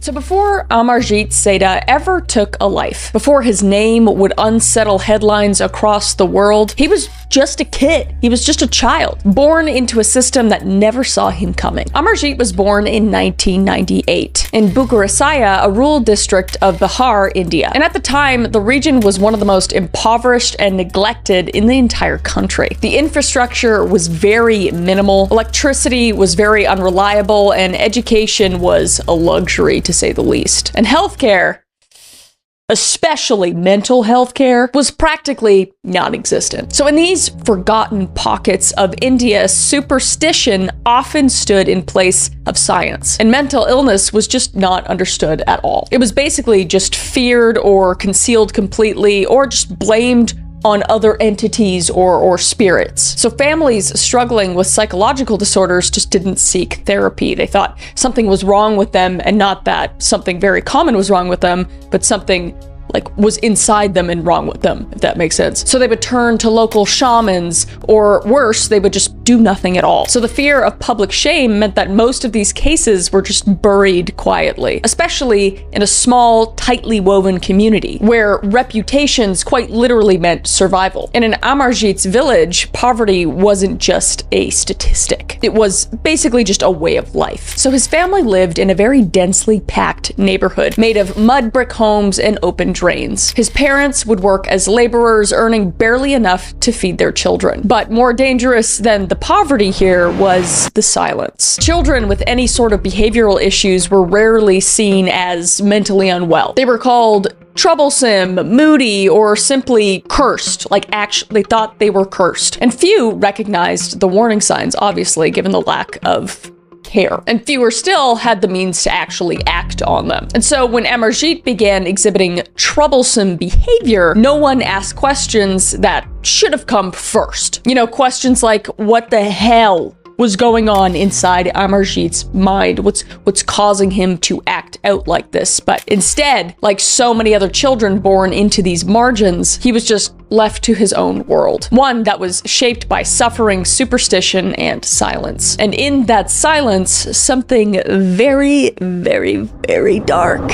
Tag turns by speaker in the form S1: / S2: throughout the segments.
S1: So before Amarjit Seda ever took a life, before his name would unsettle headlines across the world, he was just a kid. He was just a child, born into a system that never saw him coming. Amarjit was born in 1998 in Bukarasaya, a rural district of Bihar, India. And at the time, the region was one of the most impoverished and neglected in the entire country. The infrastructure was very minimal, electricity was very unreliable, and education was a luxury to say the least. And healthcare, especially mental health care, was practically non-existent. So in these forgotten pockets of India, superstition often stood in place of science, and mental illness was just not understood at all. It was basically just feared or concealed completely, or just blamed on other entities or spirits. So families struggling with psychological disorders just didn't seek therapy. They thought something was wrong with them, and not that something very common was wrong with them, but something like was inside them and wrong with them, if that makes sense. So they would turn to local shamans, or worse, they would just do nothing at all. So the fear of public shame meant that most of these cases were just buried quietly, especially in a small, tightly woven community where reputations quite literally meant survival. And in Amarjit's village, poverty wasn't just a statistic. It was basically just a way of life. So his family lived in a very densely packed neighborhood made of mud brick homes and open drains. His parents would work as laborers, earning barely enough to feed their children. But more dangerous than the poverty here was the silence. Children with any sort of behavioral issues were rarely seen as mentally unwell. They were called troublesome, moody, or simply cursed. Like, actually, they thought they were cursed. And few recognized the warning signs, obviously, given the lack of care. And fewer still had the means to actually act on them. And so when Amarjit began exhibiting troublesome behavior, no one asked questions that should have come first. You know, questions like, what the hell was going on inside Amarjit's mind? What's causing him to act out like this? But instead, like so many other children born into these margins, he was just left to his own world. One that was shaped by suffering, superstition, and silence. And in that silence, something very, very, very dark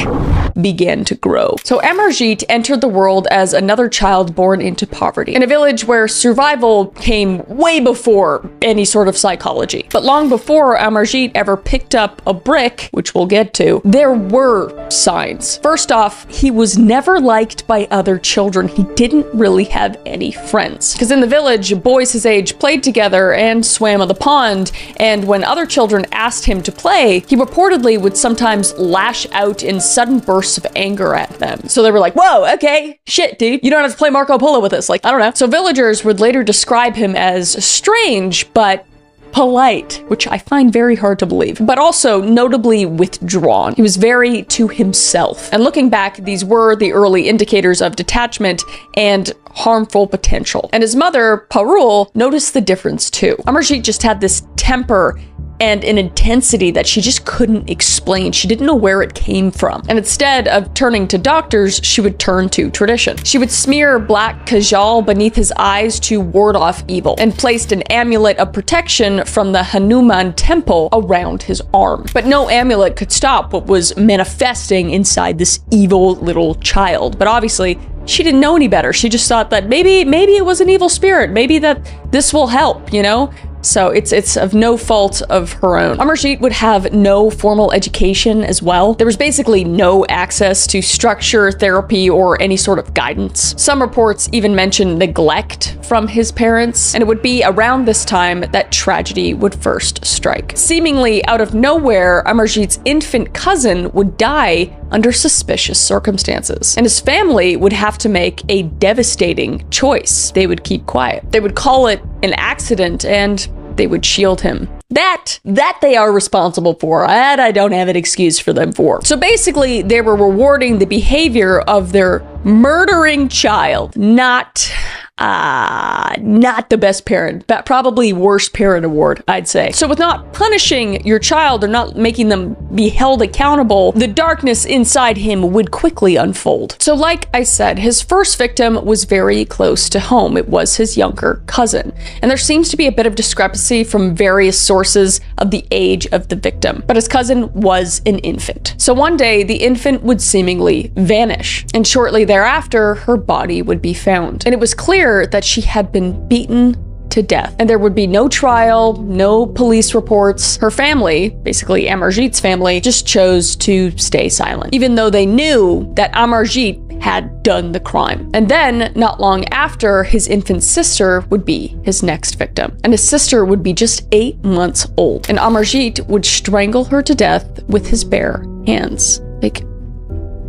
S1: began to grow. So Amarjit entered the world as another child born into poverty, in a village where survival came way before any sort of psychology. But long before Amarjit ever picked up a brick, which we'll get to, there were signs. First off, he was never liked by other children. He didn't really have any friends. Because in the village, boys his age played together and swam on the pond, and when other children asked him to play, he reportedly would sometimes lash out in sudden bursts of anger at them. So they were like, whoa, okay, shit, dude, you don't have to play Marco Polo with us. Like, I don't know. So villagers would later describe him as strange, but polite, which I find very hard to believe, but also notably withdrawn. He was very to himself. And looking back, these were the early indicators of detachment and harmful potential. And his mother, Parul, noticed the difference too. Amarjit just had this temper and an intensity that she just couldn't explain. She didn't know where it came from. And instead of turning to doctors, she would turn to tradition. She would smear black kajal beneath his eyes to ward off evil, and placed an amulet of protection from the Hanuman temple around his arm. But no amulet could stop what was manifesting inside this evil little child. But obviously, she didn't know any better. She just thought that maybe it was an evil spirit. Maybe that this will help, you know? So it's of no fault of her own. Amarjit would have no formal education as well. There was basically no access to structure, therapy, or any sort of guidance. Some reports even mention neglect from his parents, and it would be around this time that tragedy would first strike. Seemingly out of nowhere, Amarjit's infant cousin would die under suspicious circumstances, and his family would have to make a devastating choice. They would keep quiet. They would call it an accident, and they would shield him. That they are responsible for. That I don't have an excuse for them for. So basically, they were rewarding the behavior of their murdering child, not not the best parent. Probably worst parent award, I'd say. So with not punishing your child or not making them be held accountable, the darkness inside him would quickly unfold. So like I said, his first victim was very close to home. It was his younger cousin. And there seems to be a bit of discrepancy from various sources of the age of the victim. But his cousin was an infant. So one day, the infant would seemingly vanish. And shortly thereafter, her body would be found. And it was clear that she had been beaten to death, and there would be no trial, no police reports. Her family, basically Amarjit's family, just chose to stay silent, even though they knew that Amarjit had done the crime. And then, not long after, his infant sister would be his next victim. And his sister would be just 8 months old. And Amarjit would strangle her to death with his bare hands. Like,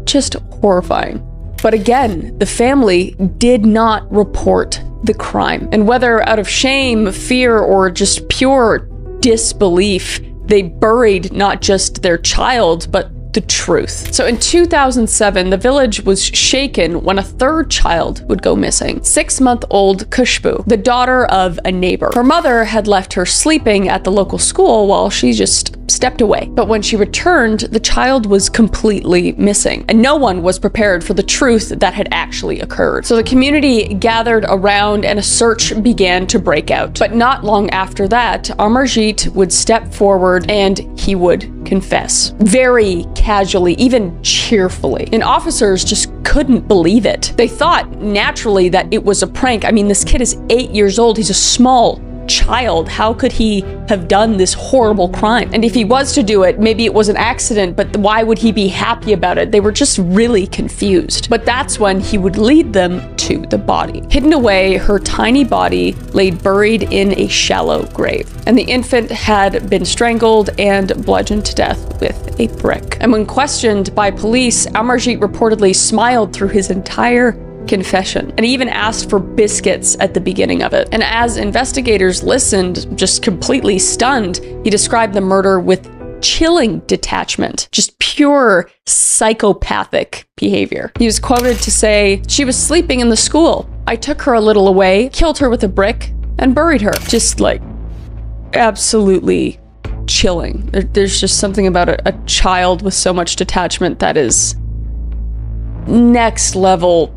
S1: just horrifying. But again, the family did not report the crime. And whether out of shame, fear, or just pure disbelief, they buried not just their child, but the truth. So in 2007, the village was shaken when a third child would go missing. 6-month-old Khushbu, the daughter of a neighbor. Her mother had left her sleeping at the local school while she just stepped away. But when she returned, the child was completely missing, and no one was prepared for the truth that had actually occurred. So the community gathered around and a search began to break out. But not long after that, Amarjit would step forward and he would confess. Very casually, even cheerfully. And officers just couldn't believe it. They thought naturally that it was a prank. I mean, this kid is 8 years old. He's a small child. How could he have done this horrible crime? And if he was to do it, maybe it was an accident, but why would he be happy about it? They were just really confused. But that's when he would lead them to the body. Hidden away, her tiny body lay buried in a shallow grave. And the infant had been strangled and bludgeoned to death with a brick. And when questioned by police, Amarjit reportedly smiled through his entire confession, and he even asked for biscuits at the beginning of it. And as investigators listened, just completely stunned, he described the murder with chilling detachment, just pure psychopathic behavior. He was quoted to say, "She was sleeping in the school. I took her a little away, killed her with a brick, and buried her." Just like absolutely chilling. There's just something about a child with so much detachment that is next level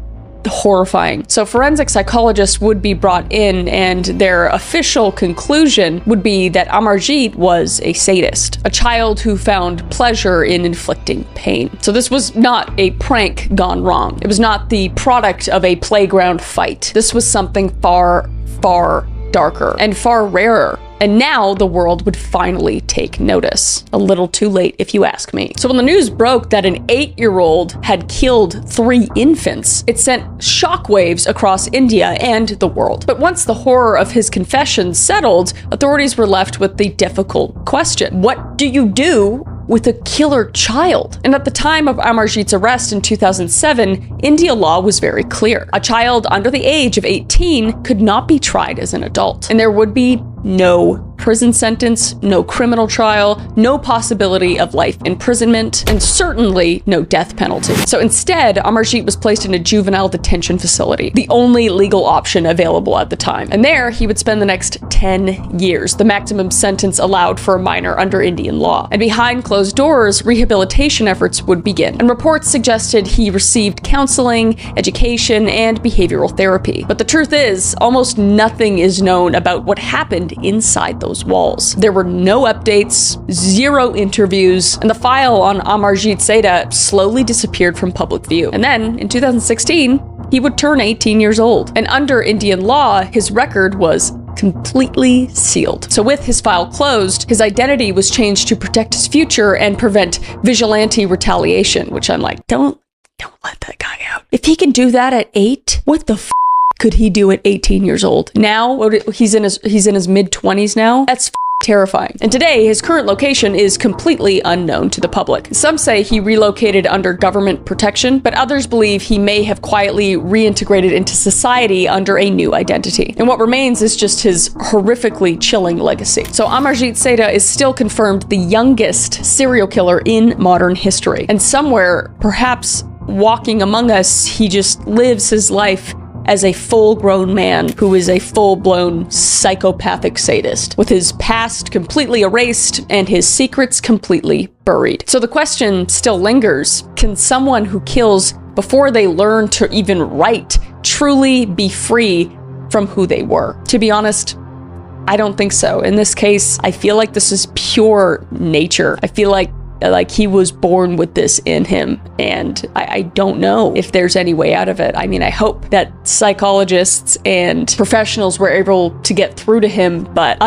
S1: horrifying. So forensic psychologists would be brought in, and their official conclusion would be that Amarjit was a sadist, a child who found pleasure in inflicting pain. So this was not a prank gone wrong. It was not the product of a playground fight. This was something far, far darker and far rarer. And now the world would finally take notice. A little too late, if you ask me. So when the news broke that an 8-year-old had killed 3 infants, it sent shockwaves across India and the world. But once the horror of his confession settled, authorities were left with the difficult question: what do you do with a killer child? And at the time of Amarjit's arrest in 2007, India law was very clear. A child under the age of 18 could not be tried as an adult, and there would be no prison sentence, no criminal trial, no possibility of life imprisonment, and certainly no death penalty. So instead, Amarjit was placed in a juvenile detention facility, the only legal option available at the time. And there, he would spend the next 10 years, the maximum sentence allowed for a minor under Indian law. And behind closed doors, rehabilitation efforts would begin. And reports suggested he received counseling, education, and behavioral therapy. But the truth is, almost nothing is known about what happened inside those walls. There were no updates, 0 interviews, and the file on Amarjit Seda slowly disappeared from public view. And then, in 2016, he would turn 18 years old. And under Indian law, his record was completely sealed. So with his file closed, his identity was changed to protect his future and prevent vigilante retaliation, which I'm like, don't let that guy out. If he can do that at 8, what the could he do at 18 years old? Now, he's in his mid-20s now? That's terrifying. And today, his current location is completely unknown to the public. Some say he relocated under government protection, but others believe he may have quietly reintegrated into society under a new identity. And what remains is just his horrifically chilling legacy. So Amarjit Seda is still confirmed the youngest serial killer in modern history. And somewhere, perhaps walking among us, he just lives his life as a full-grown man who is a full-blown psychopathic sadist, with his past completely erased and his secrets completely buried. So the question still lingers, can someone who kills before they learn to even write truly be free from who they were? To be honest, I don't think so. In this case, I feel like this is pure nature. I feel like he was born with this in him, and I don't know if there's any way out of it. I mean, I hope that psychologists and professionals were able to get through to him, but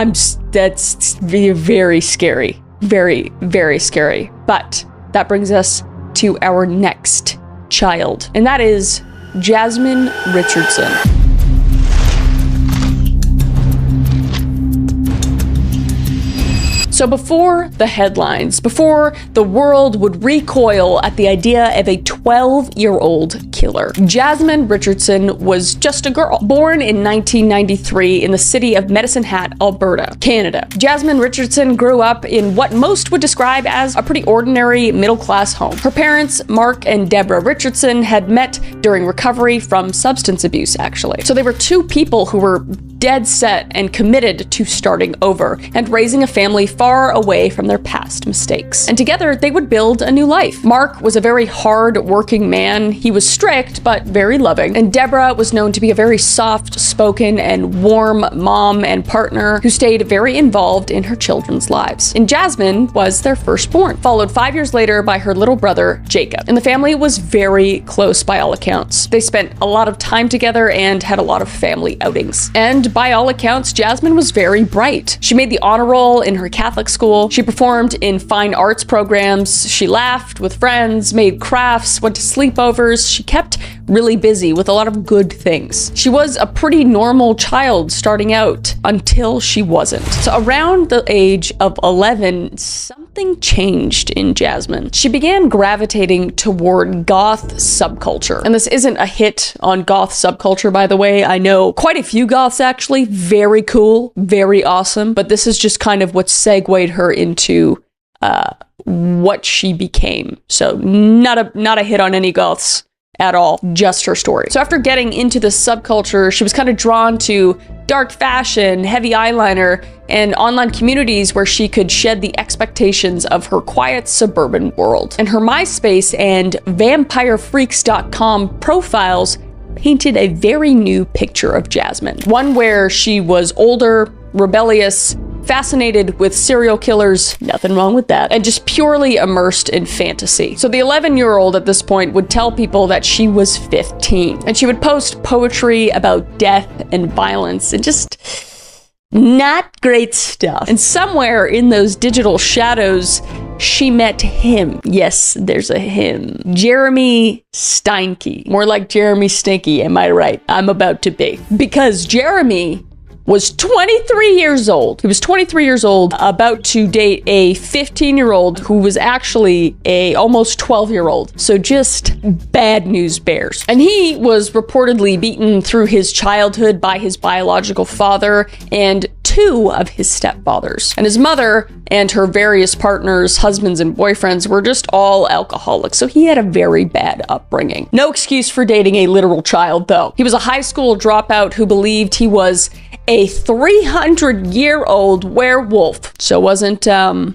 S1: that's very scary. Very, very scary. But that brings us to our next child, and that is Jasmine Richardson. So before the headlines, before the world would recoil at the idea of a 12-year-old killer, Jasmine Richardson was just a girl, born in 1993 in the city of Medicine Hat, Alberta, Canada. Jasmine Richardson grew up in what most would describe as a pretty ordinary middle-class home. Her parents, Mark and Deborah Richardson, had met during recovery from substance abuse, actually. So they were two people who were dead set and committed to starting over and raising a family far away from their past mistakes. And together, they would build a new life. Mark was a very hard-working man. He was strict, but very loving. And Deborah was known to be a very soft-spoken and warm mom and partner who stayed very involved in her children's lives. And Jasmine was their firstborn, followed 5 years later by her little brother, Jacob. And the family was very close by all accounts. They spent a lot of time together and had a lot of family outings. And by all accounts, Jasmine was very bright. She made the honor roll in her Catholic school. She performed in fine arts programs. She laughed with friends, made crafts, went to sleepovers. She kept really busy with a lot of good things. She was a pretty normal child starting out until she wasn't. So around the age of 11, something changed in Jasmine. She began gravitating toward goth subculture. And this isn't a hit on goth subculture, by the way. I know quite a few goths, actually. Very cool, very awesome. But this is just kind of what segued her into what she became. So not a hit on any goths at all, just her story. So after getting into the subculture, she was kind of drawn to dark fashion, heavy eyeliner, and online communities where she could shed the expectations of her quiet suburban world. And her MySpace and vampirefreaks.com profiles painted a very new picture of Jasmine. One where she was older, rebellious, fascinated with serial killers, nothing wrong with that, and just purely immersed in fantasy. So the 11-year-old at this point would tell people that she was 15, and she would post poetry about death and violence and just not great stuff. And somewhere in those digital shadows, she met him. Yes, there's a him. Jeremy Steinke. More like Jeremy Stinky, am I right? I'm about to be. Because Jeremy was 23 years old. He was 23 years old, about to date a 15-year-old who was actually a almost 12-year-old. So just bad news bears. And he was reportedly beaten through his childhood by his biological father and two of his stepfathers. And his mother and her various partners, husbands and boyfriends were just all alcoholics. So he had a very bad upbringing. No excuse for dating a literal child, though. He was a high school dropout who believed he was a 300-year-old werewolf. So wasn't all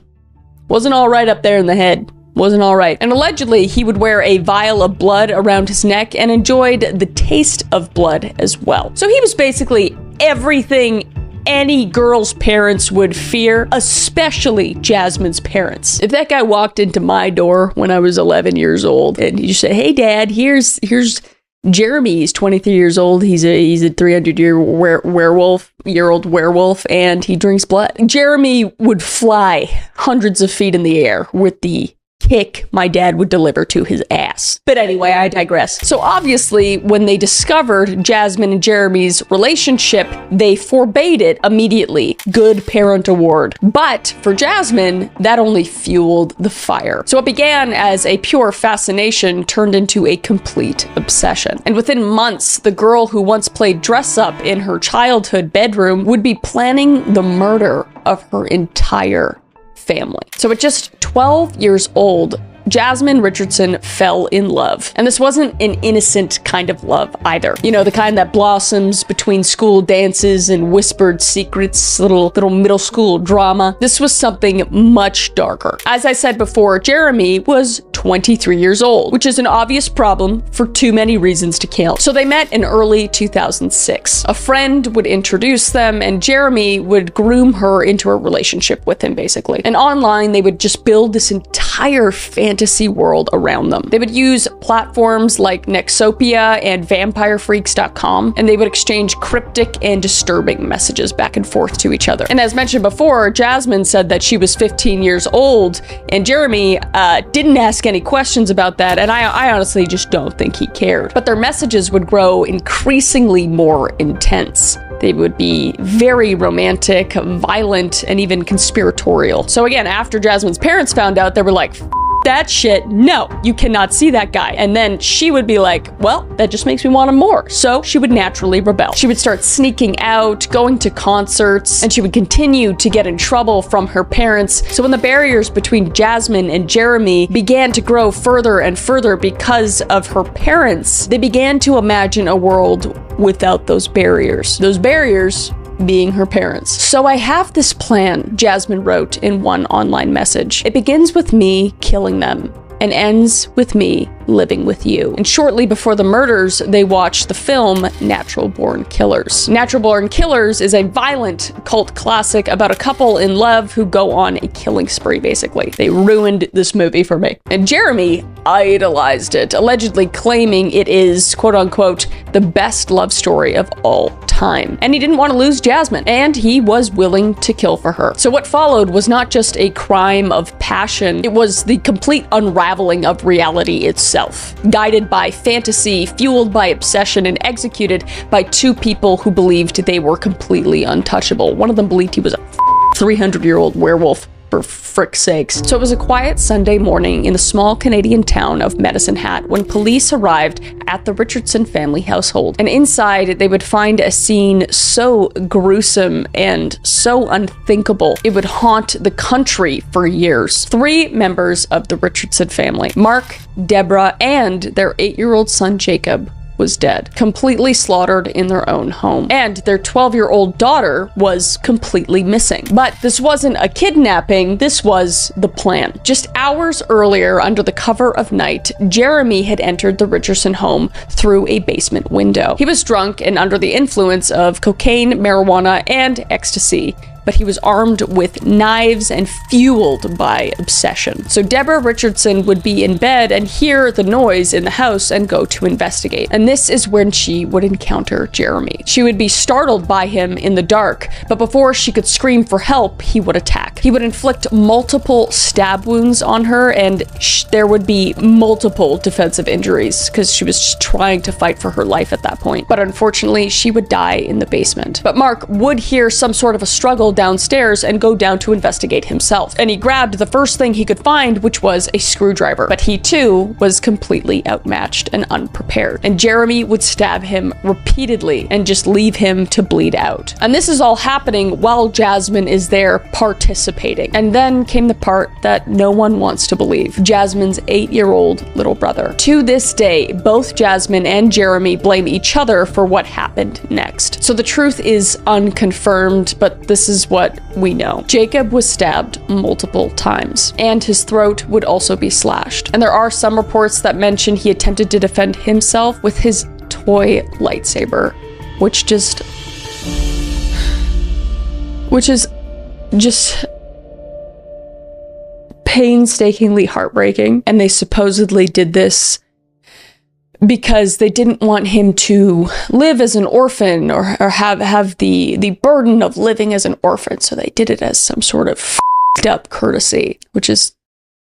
S1: right up there in the head. Wasn't all right. And allegedly, he would wear a vial of blood around his neck and enjoyed the taste of blood as well. So he was basically everything any girl's parents would fear, especially Jasmine's parents. If that guy walked into my door when I was 11 years old and he just said, "Hey Dad, here's Jeremy, he's 23 years old, he's a 300-year-old werewolf, and he drinks blood." Jeremy would fly hundreds of feet in the air with the kick my dad would deliver to his ass. But anyway, I digress. So obviously, when they discovered Jasmine and Jeremy's relationship, they forbade it immediately. Good parent award. But for Jasmine, that only fueled the fire. So it began as a pure fascination turned into a complete obsession. And within months, the girl who once played dress-up in her childhood bedroom would be planning the murder of her entire family. So at just 12 years old, Jasmine Richardson fell in love. And this wasn't an innocent kind of love either. You know, the kind that blossoms between school dances and whispered secrets, little middle school drama. This was something much darker. As I said before, Jeremy was 23 years old, which is an obvious problem for too many reasons to kill. So they met in early 2006. A friend would introduce them, and Jeremy would groom her into a relationship with him, basically. And online, they would just build this entire fantasy world around them. They would use platforms like Nexopia and VampireFreaks.com, and they would exchange cryptic and disturbing messages back and forth to each other. And as mentioned before, Jasmine said that she was 15 years old, and Jeremy didn't ask any questions about that, and I honestly just don't think he cared. But their messages would grow increasingly more intense. They would be very romantic, violent, and even conspiratorial. So again, after Jasmine's parents found out, they were like, that shit, no, you cannot see that guy. And then she would be like, well, that just makes me want him more. So she would naturally rebel. She would start sneaking out, going to concerts, and she would continue to get in trouble from her parents. So when the barriers between Jasmine and Jeremy began to grow further and further because of her parents, they began to imagine a world without those barriers. Those barriers being her parents. So I have this plan, Jasmine wrote in one online message. It begins with me killing them and ends with me living with you. And shortly before the murders, they watched the film Natural Born Killers. Natural Born Killers is a violent cult classic about a couple in love who go on a killing spree, basically. They ruined this movie for me. And Jeremy idolized it, allegedly claiming it is, quote unquote, the best love story of all time. And he didn't want to lose Jasmine, and he was willing to kill for her. So what followed was not just a crime of passion, it was the complete unraveling of reality itself. Guided by fantasy, fueled by obsession, and executed by two people who believed they were completely untouchable. One of them believed he was a 300-year-old werewolf, for frick's sakes. So it was a quiet Sunday morning in the small Canadian town of Medicine Hat when police arrived at the Richardson family household. And inside, they would find a scene so gruesome and so unthinkable, it would haunt the country for years. 3 members of the Richardson family, Mark, Deborah, and their 8-year-old son, Jacob, was dead, completely slaughtered in their own home. And their 12-year-old daughter was completely missing. But this wasn't a kidnapping, this was the plan. Just hours earlier, under the cover of night, Jeremy had entered the Richardson home through a basement window. He was drunk and under the influence of cocaine, marijuana, and ecstasy, but he was armed with knives and fueled by obsession. So Deborah Richardson would be in bed and hear the noise in the house and go to investigate. And this is when she would encounter Jeremy. She would be startled by him in the dark, but before she could scream for help, he would attack. He would inflict multiple stab wounds on her, and there would be multiple defensive injuries because she was just trying to fight for her life at that point. But unfortunately, she would die in the basement. But Mark would hear some sort of a struggle downstairs and go down to investigate himself. And he grabbed the first thing he could find, which was a screwdriver. But he too was completely outmatched and unprepared. And Jeremy would stab him repeatedly and just leave him to bleed out. And this is all happening while Jasmine is there participating. And then came the part that no one wants to believe. Jasmine's 8-year-old little brother. To this day, both Jasmine and Jeremy blame each other for what happened next. So the truth is unconfirmed, but this is what we know. Jacob was stabbed multiple times, and his throat would also be slashed. And there are some reports that mention he attempted to defend himself with his toy lightsaber, which is just painstakingly heartbreaking. And they supposedly did this because they didn't want him to live as an orphan or have the burden of living as an orphan. So they did it as some sort of f***ed up courtesy, which is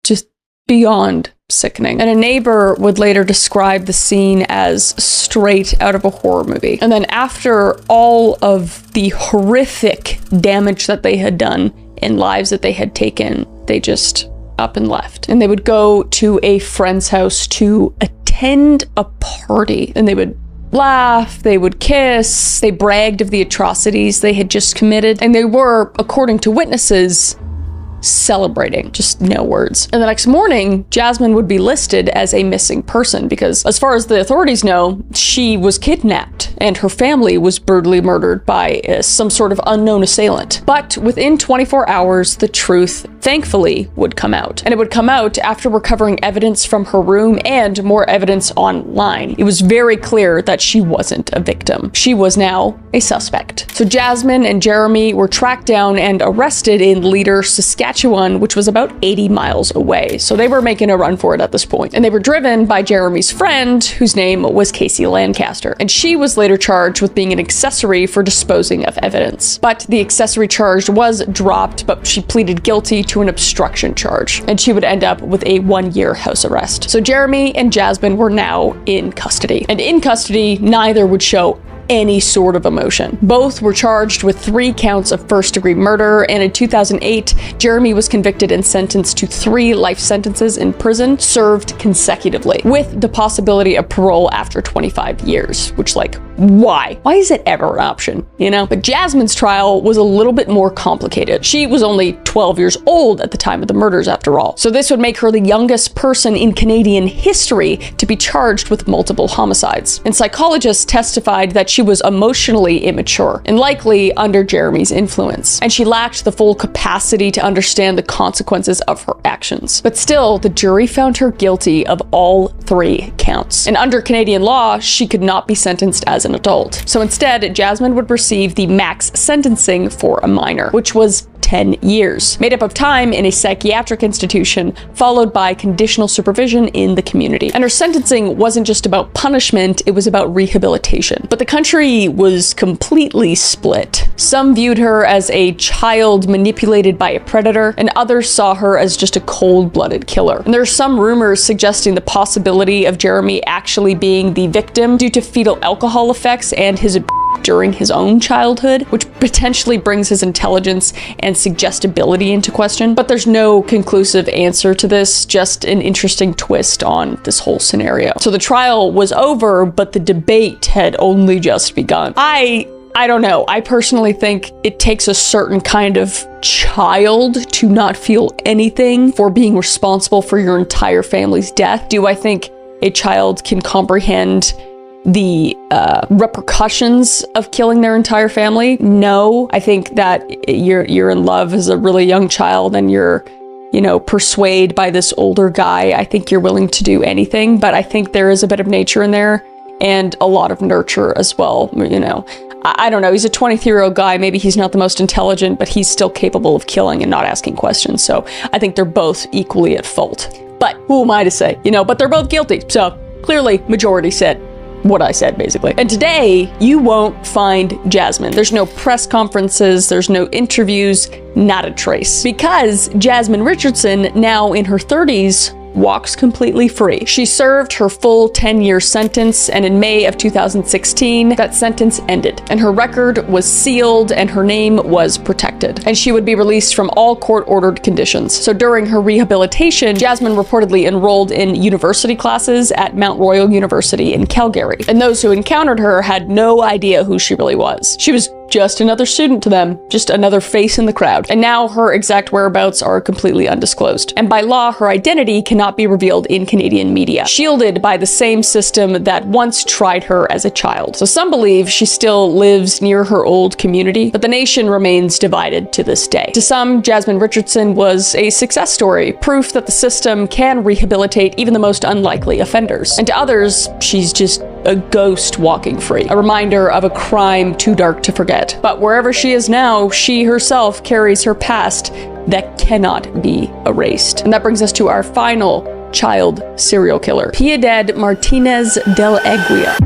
S1: just beyond sickening. And a neighbor would later describe the scene as straight out of a horror movie. And then after all of the horrific damage that they had done and lives that they had taken, they just up and left. And they would go to a friend's house to attend a party, and they would laugh, they would kiss, they bragged of the atrocities they had just committed, and they were, according to witnesses, celebrating. Just no words. And the next morning, Jasmine would be listed as a missing person because, as far as the authorities know, she was kidnapped and her family was brutally murdered by some sort of unknown assailant. But within 24 hours, the truth, thankfully, would come out. And it would come out after recovering evidence from her room and more evidence online. It was very clear that she wasn't a victim. She was now a suspect. So Jasmine and Jeremy were tracked down and arrested in Leader, Saskatchewan, which was about 80 miles away. So they were making a run for it at this point. And they were driven by Jeremy's friend, whose name was Casey Lancaster. And she was later charged with being an accessory for disposing of evidence. But the accessory charge was dropped, but she pleaded guilty to an obstruction charge. And she would end up with a 1-year house arrest. So Jeremy and Jasmine were now in custody. And in custody, neither would show any sort of emotion. Both were charged with 3 counts of first-degree murder, and in 2008, Jeremy was convicted and sentenced to 3 life sentences in prison, served consecutively, with the possibility of parole after 25 years, which, like, why? Why is it ever an option, you know? But Jasmine's trial was a little bit more complicated. She was only 12 years old at the time of the murders, after all. So this would make her the youngest person in Canadian history to be charged with multiple homicides. And psychologists testified that she was emotionally immature and likely under Jeremy's influence. And she lacked the full capacity to understand the consequences of her actions. But still, the jury found her guilty of all 3 counts. And under Canadian law, she could not be sentenced as an adult. So instead, Jasmine would receive the max sentencing for a minor, which was 10 years, made up of time in a psychiatric institution, followed by conditional supervision in the community. And her sentencing wasn't just about punishment, it was about rehabilitation. But the country was completely split. Some viewed her as a child manipulated by a predator, and others saw her as just a cold-blooded killer. And there are some rumors suggesting the possibility of Jeremy actually being the victim due to fetal alcohol effects and his during his own childhood, which potentially brings his intelligence and suggestibility into question. But there's no conclusive answer to this, just an interesting twist on this whole scenario. So the trial was over, but the debate had only just begun. I don't know. I personally think it takes a certain kind of child to not feel anything for being responsible for your entire family's death. Do I think a child can comprehend the repercussions of killing their entire family? No. I think that you're in love as a really young child and you're, persuaded by this older guy. I think you're willing to do anything, but I think there is a bit of nature in there and a lot of nurture as well. I don't know. He's a 23-year-old guy. Maybe he's not the most intelligent, but he's still capable of killing and not asking questions. So I think they're both equally at fault. But who am I to say? But they're both guilty. So clearly, majority said what I said, basically. And today, you won't find Jasmine. There's no press conferences, there's no interviews, not a trace. Because Jasmine Richardson, now in her 30s, walks completely free. She served her full 10-year sentence, and in May of 2016, that sentence ended, and her record was sealed and her name was protected, and she would be released from all court-ordered conditions. So during her rehabilitation, Jasmine reportedly enrolled in university classes at Mount Royal University in Calgary, and those who encountered her had no idea who she really was. She was just another student to them, just another face in the crowd. And now her exact whereabouts are completely undisclosed. And by law, her identity cannot be revealed in Canadian media, shielded by the same system that once tried her as a child. So some believe she still lives near her old community, but the nation remains divided to this day. To some, Jasmine Richardson was a success story, proof that the system can rehabilitate even the most unlikely offenders. And to others, she's just a ghost walking free, a reminder of a crime too dark to forget. But wherever she is now, she herself carries her past that cannot be erased. And that brings us to our final child serial killer, Piedad Martinez del Aguila.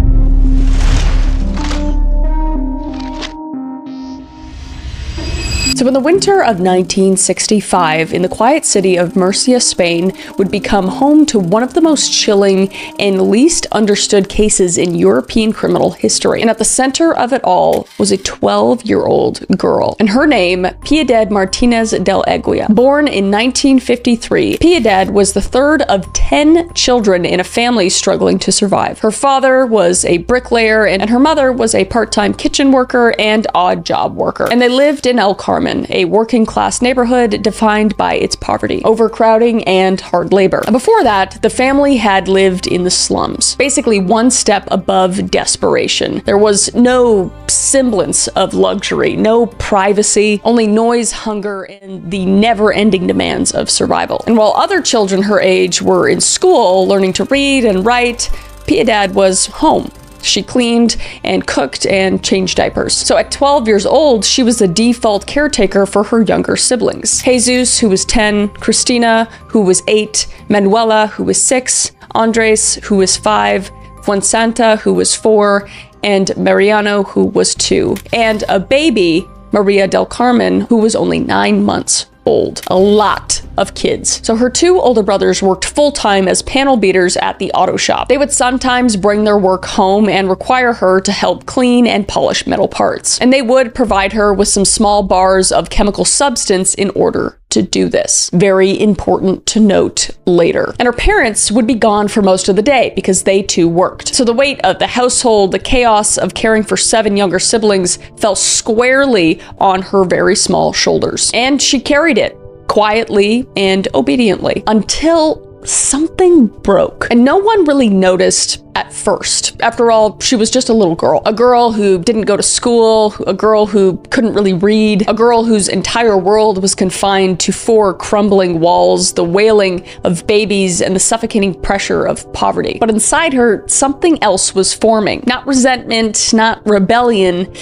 S1: So in the winter of 1965, in the quiet city of Murcia, Spain, would become home to one of the most chilling and least understood cases in European criminal history. And at the center of it all was a 12-year-old girl. And her name, Piedad Martinez del Aguila. Born in 1953, Piedad was the third of 10 children in a family struggling to survive. Her father was a bricklayer, and her mother was a part-time kitchen worker and odd job worker. And they lived in El Carmen, Carmen, a working-class neighborhood defined by its poverty, overcrowding, and hard labor. And before that, the family had lived in the slums, basically one step above desperation. There was no semblance of luxury, no privacy, only noise, hunger, and the never-ending demands of survival. And while other children her age were in school, learning to read and write, Piedad was home. She cleaned and cooked and changed diapers. So at 12 years old, she was the default caretaker for her younger siblings. Jesus, who was 10, Cristina, who was 8, Manuela, who was 6, Andres, who was 5, Fuensanta, who was 4, and Mariano, who was 2, and a baby, Maria del Carmen, who was only 9 months old. A lot of kids. So her 2 older brothers worked full-time as panel beaters at the auto shop. They would sometimes bring their work home and require her to help clean and polish metal parts. And they would provide her with some small bars of chemical substance in order to do this. Very important to note later. And her parents would be gone for most of the day because they too worked. So the weight of the household, the chaos of caring for 7 younger siblings fell squarely on her very small shoulders. And she carried it quietly and obediently until something broke. And no one really noticed at first. After all, she was just a little girl. A girl who didn't go to school, a girl who couldn't really read, a girl whose entire world was confined to 4 crumbling walls, the wailing of babies, and the suffocating pressure of poverty. But inside her, something else was forming. Not resentment, not rebellion,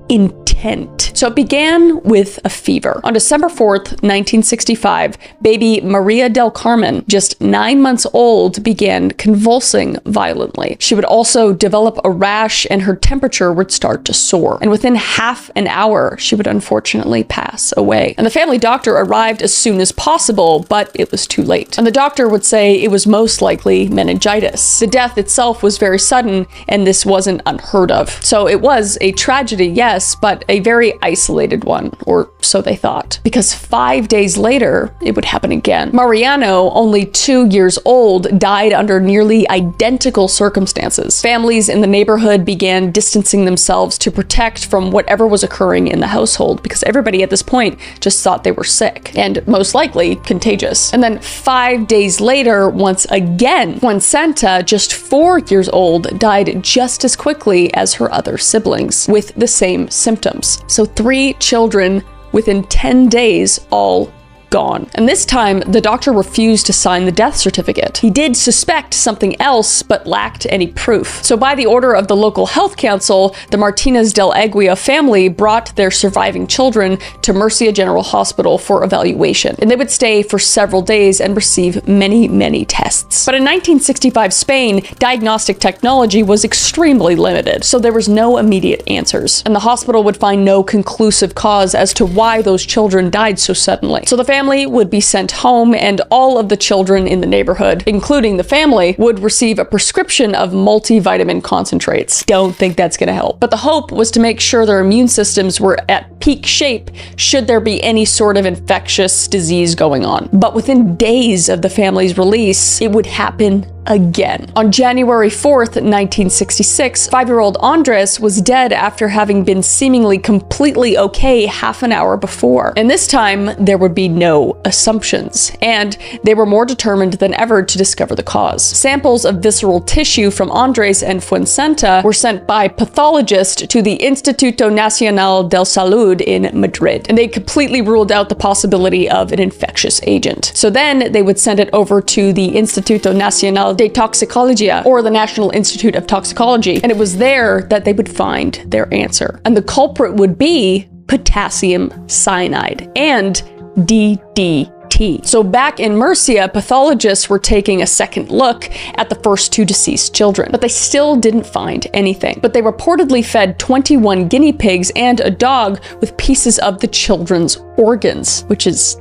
S1: intent. So it began with a fever. On December 4th, 1965, baby Maria del Carmen, just 9 months old, began convulsing violently. She would also develop a rash and her temperature would start to soar. And within half an hour, she would unfortunately pass away. And the family doctor arrived as soon as possible, but it was too late. And the doctor would say it was most likely meningitis. The death itself was very sudden, and this wasn't unheard of. So it was a tragedy, yes, but a very isolated one, or so they thought. Because 5 days later, it would happen again. Mariano, only 2 years old, died under nearly identical circumstances. Families in the neighborhood began distancing themselves to protect from whatever was occurring in the household, because everybody at this point just thought they were sick, and most likely contagious. And then 5 days later, once again, Fuensanta, just 4 years old, died just as quickly as her other siblings, with the same symptoms. So 3 children within 10 days, all gone. And this time, the doctor refused to sign the death certificate. He did suspect something else, but lacked any proof. So by the order of the local health council, the Martinez del Aguila family brought their surviving children to Murcia General Hospital for evaluation. And they would stay for several days and receive many, many tests. But in 1965 Spain, diagnostic technology was extremely limited, so there was no immediate answers. And the hospital would find no conclusive cause as to why those children died so suddenly. So the family would be sent home, and all of the children in the neighborhood, including the family, would receive a prescription of multivitamin concentrates. Don't think that's gonna help. But the hope was to make sure their immune systems were at peak shape should there be any sort of infectious disease going on. But within days of the family's release, it would happen again. On January 4th, 1966, 5-year-old Andres was dead after having been seemingly completely okay half an hour before. And this time, there would be no assumptions, and they were more determined than ever to discover the cause. Samples of visceral tissue from Andres and Fuensanta were sent by pathologists to the Instituto Nacional de Salud in Madrid, and they completely ruled out the possibility of an infectious agent. So then they would send it over to the Instituto Nacional de Toxicologia, or the National Institute of Toxicology, and it was there that they would find their answer. And the culprit would be potassium cyanide and DDT. So back in Murcia, pathologists were taking a second look at the first 2 deceased children, but they still didn't find anything. But they reportedly fed 21 guinea pigs and a dog with pieces of the children's organs, which is...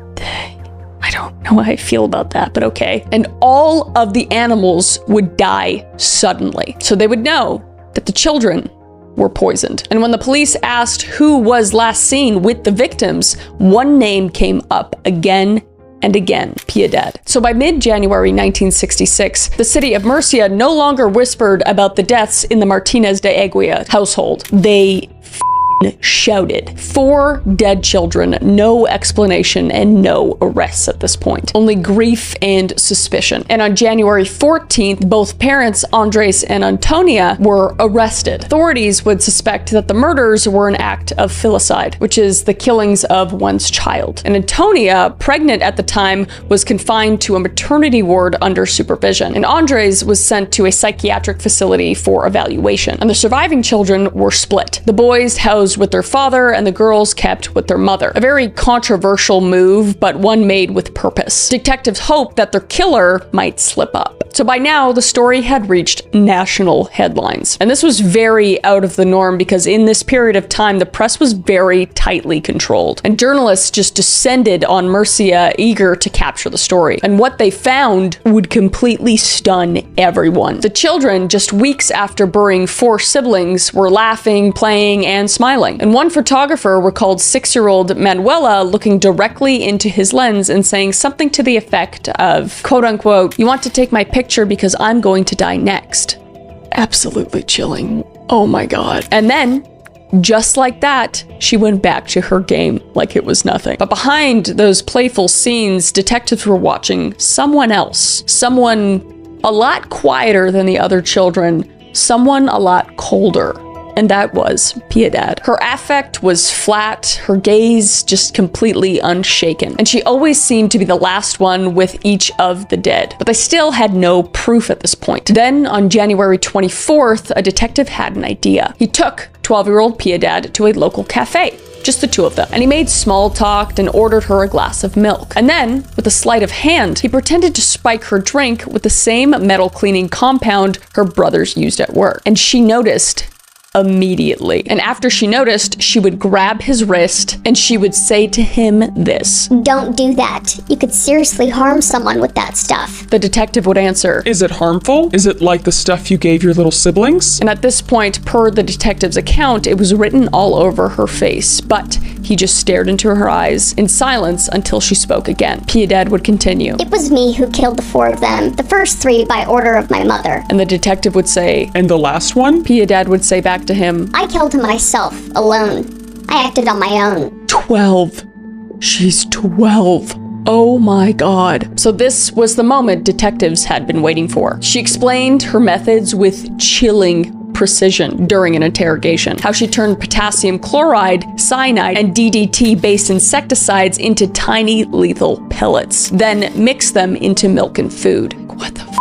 S1: I don't know how I feel about that, but okay. And all of the animals would die suddenly. So they would know that the children were poisoned. And when the police asked who was last seen with the victims, one name came up again and again: Piedad. So by mid-January 1966, the city of Murcia no longer whispered about the deaths in the Martinez de Aguila household. They shouted. 4 dead children, no explanation, and no arrests at this point. Only grief and suspicion. And on January 14th, both parents, Andres and Antonia, were arrested. Authorities would suspect that the murders were an act of filicide, which is the killings of one's child. And Antonia, pregnant at the time, was confined to a maternity ward under supervision. And Andres was sent to a psychiatric facility for evaluation. And the surviving children were split. The boys housed with their father and the girls kept with their mother. A very controversial move, but one made with purpose. Detectives hoped that their killer might slip up. So by now, the story had reached national headlines. And this was very out of the norm because in this period of time, the press was very tightly controlled. And journalists just descended on Murcia, eager to capture the story. And what they found would completely stun everyone. The children, just weeks after burying 4 siblings, were laughing, playing, and smiling. And one photographer recalled 6-year-old Manuela looking directly into his lens and saying something to the effect of, quote unquote, "You want to take my picture because I'm going to die next." Absolutely chilling. Oh my God. And then, just like that, she went back to her game like it was nothing. But behind those playful scenes, detectives were watching someone else. Someone a lot quieter than the other children. Someone a lot colder. And that was Piedad. Her affect was flat, her gaze just completely unshaken. And she always seemed to be the last one with each of the dead. But they still had no proof at this point. Then, on January 24th, a detective had an idea. He took 12-year-old Piedad to a local cafe. Just the 2 of them. And he made small talk and ordered her a glass of milk. And then, with a sleight of hand, he pretended to spike her drink with the same metal cleaning compound her brothers used at work. And she noticed immediately. And after she noticed, she would grab his wrist and she would say to him this:
S2: "Don't do that. You could seriously harm someone with that stuff."
S1: The detective would answer,
S3: "Is it harmful? Is it like the stuff you gave your little siblings?"
S1: And at this point, per the detective's account, it was written all over her face, but he just stared into her eyes in silence until she spoke again. Piedad would continue,
S2: "It was me who killed the 4 of them, the first 3 by order of my mother."
S1: And the detective would say,
S3: "And the last one?"
S1: Piedad would say back to him,
S2: "I killed him myself, alone. I acted on my own."
S1: 12. She's 12. Oh my God. So this was the moment detectives had been waiting for. She explained her methods with chilling precision during an interrogation. How she turned potassium chloride, cyanide, and DDT-based insecticides into tiny lethal pellets, then mixed them into milk and food. What the f***?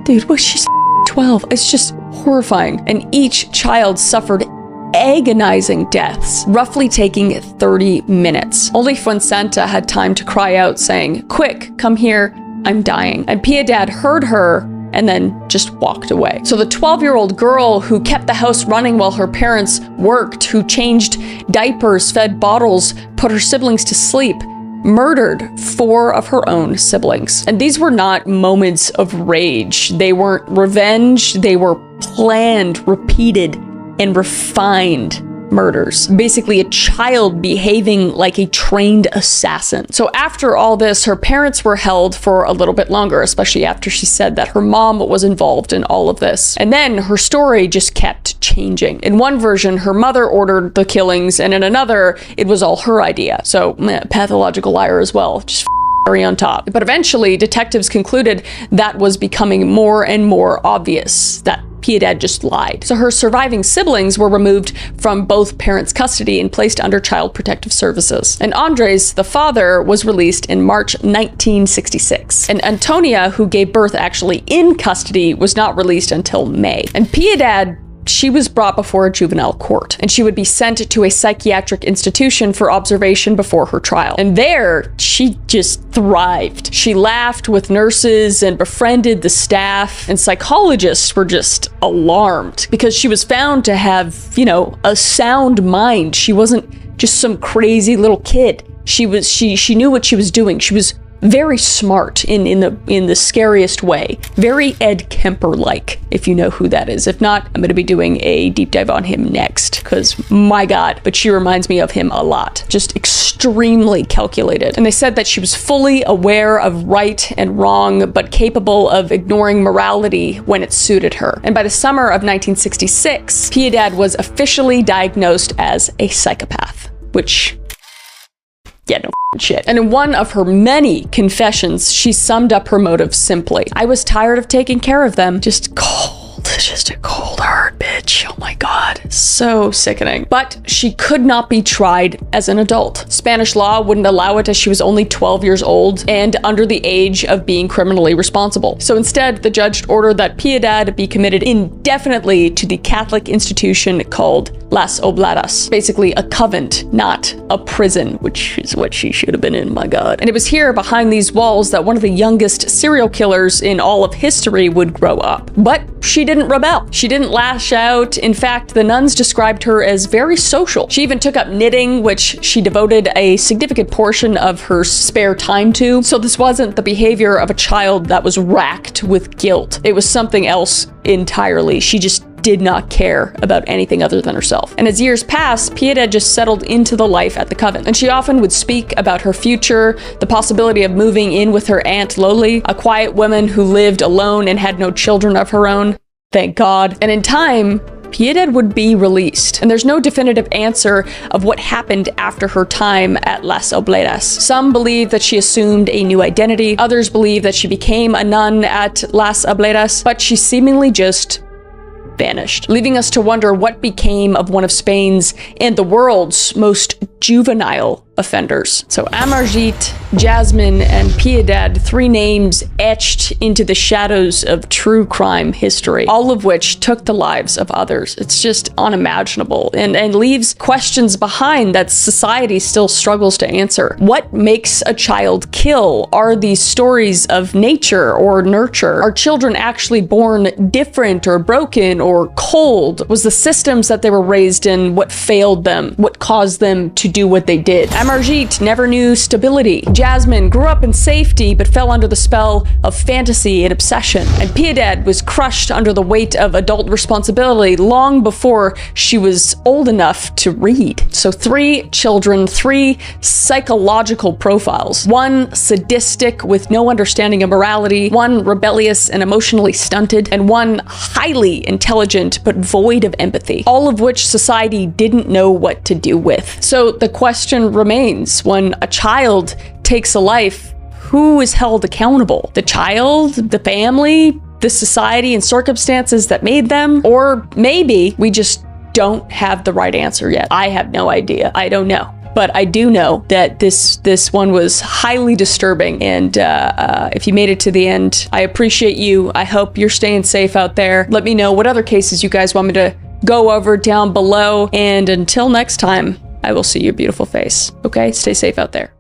S1: Dude, well, she's 12. It's just horrifying. And each child suffered agonizing deaths, roughly taking 30 minutes. Only Fuensanta had time to cry out saying, "Quick, come here, I'm dying." And Piedad heard her and then just walked away. So the 12-year-old girl who kept the house running while her parents worked, who changed diapers, fed bottles, put her siblings to sleep, murdered 4 of her own siblings. And these were not moments of rage. They weren't revenge. They were planned, repeated, and refined murders. Basically, a child behaving like a trained assassin. So after all this, her parents were held for a little bit longer, especially after she said that her mom was involved in all of this. And then her story just kept changing. In one version, her mother ordered the killings, and in another, it was all her idea. So, pathological liar as well. Just cherry on top. But eventually, detectives concluded that was becoming more and more obvious, that Piedad just lied. So her surviving siblings were removed from both parents' custody and placed under Child Protective Services. And Andres, the father, was released in March 1966. And Antonia, who gave birth actually in custody, was not released until May. And Piedad, she was brought before a juvenile court, and she would be sent to a psychiatric institution for observation before her trial. And there, she just thrived. She laughed with nurses and befriended the staff, and psychologists were just alarmed because she was found to have, a sound mind. She wasn't just some crazy little kid. She knew what she was doing. She was very smart in the scariest way. Very Ed Kemper-like, if you know who that is. If not, I'm going to be doing a deep dive on him next, because my God, but she reminds me of him a lot. Just extremely calculated. And they said that she was fully aware of right and wrong, but capable of ignoring morality when it suited her. And by the summer of 1966, Piedad was officially diagnosed as a psychopath, which, yeah, no shit. And in one of her many confessions, she summed up her motive simply: I was tired of taking care of them. Just a cold hard bitch. Oh my God. So sickening. But she could not be tried as an adult. Spanish law wouldn't allow it, as she was only 12 years old and under the age of being criminally responsible. So instead, the judge ordered that Piedad be committed indefinitely to the Catholic institution called Las Obladas. Basically a convent, not a prison, which is what she should have been in, my God. And it was here behind these walls that one of the youngest serial killers in all of history would grow up. But she didn't rebel. She didn't lash out. In fact, the nuns described her as very social. She even took up knitting, which she devoted a significant portion of her spare time to. So this wasn't the behavior of a child that was racked with guilt. It was something else entirely. She just did not care about anything other than herself. And as years passed, Piedad just settled into the life at the convent. And she often would speak about her future, the possibility of moving in with her Aunt Loli, a quiet woman who lived alone and had no children of her own. Thank God. And in time, Piedad would be released, and there's no definitive answer of what happened after her time at Las Obladas. Some believe that she assumed a new identity, others believe that she became a nun at Las Obladas, but she seemingly just vanished, leaving us to wonder what became of one of Spain's and the world's most juvenile offenders. So Amarjit, Jasmine, and Piedad, three names etched into the shadows of true crime history, all of which took the lives of others. It's just unimaginable and leaves questions behind that society still struggles to answer. What makes a child kill? Are these stories of nature or nurture? Are children actually born different or broken or cold? Was the systems that they were raised in what failed them? What caused them to do what they did? Amarjit never knew stability. Jasmine grew up in safety but fell under the spell of fantasy and obsession. And Piedad was crushed under the weight of adult responsibility long before she was old enough to read. So three children, three psychological profiles. One sadistic with no understanding of morality, one rebellious and emotionally stunted, and one highly intelligent but void of empathy. All of which society didn't know what to do with. So the question remains, when a child takes a life, who is held accountable? The child, the family, the society and circumstances that made them? Or maybe we just don't have the right answer yet. I have no idea. I don't know. But I do know that this one was highly disturbing, and if you made it to the end, I appreciate you. I hope you're staying safe out there. Let me know what other cases you guys want me to go over down below, and until next time, I will see your beautiful face. Okay? Stay safe out there.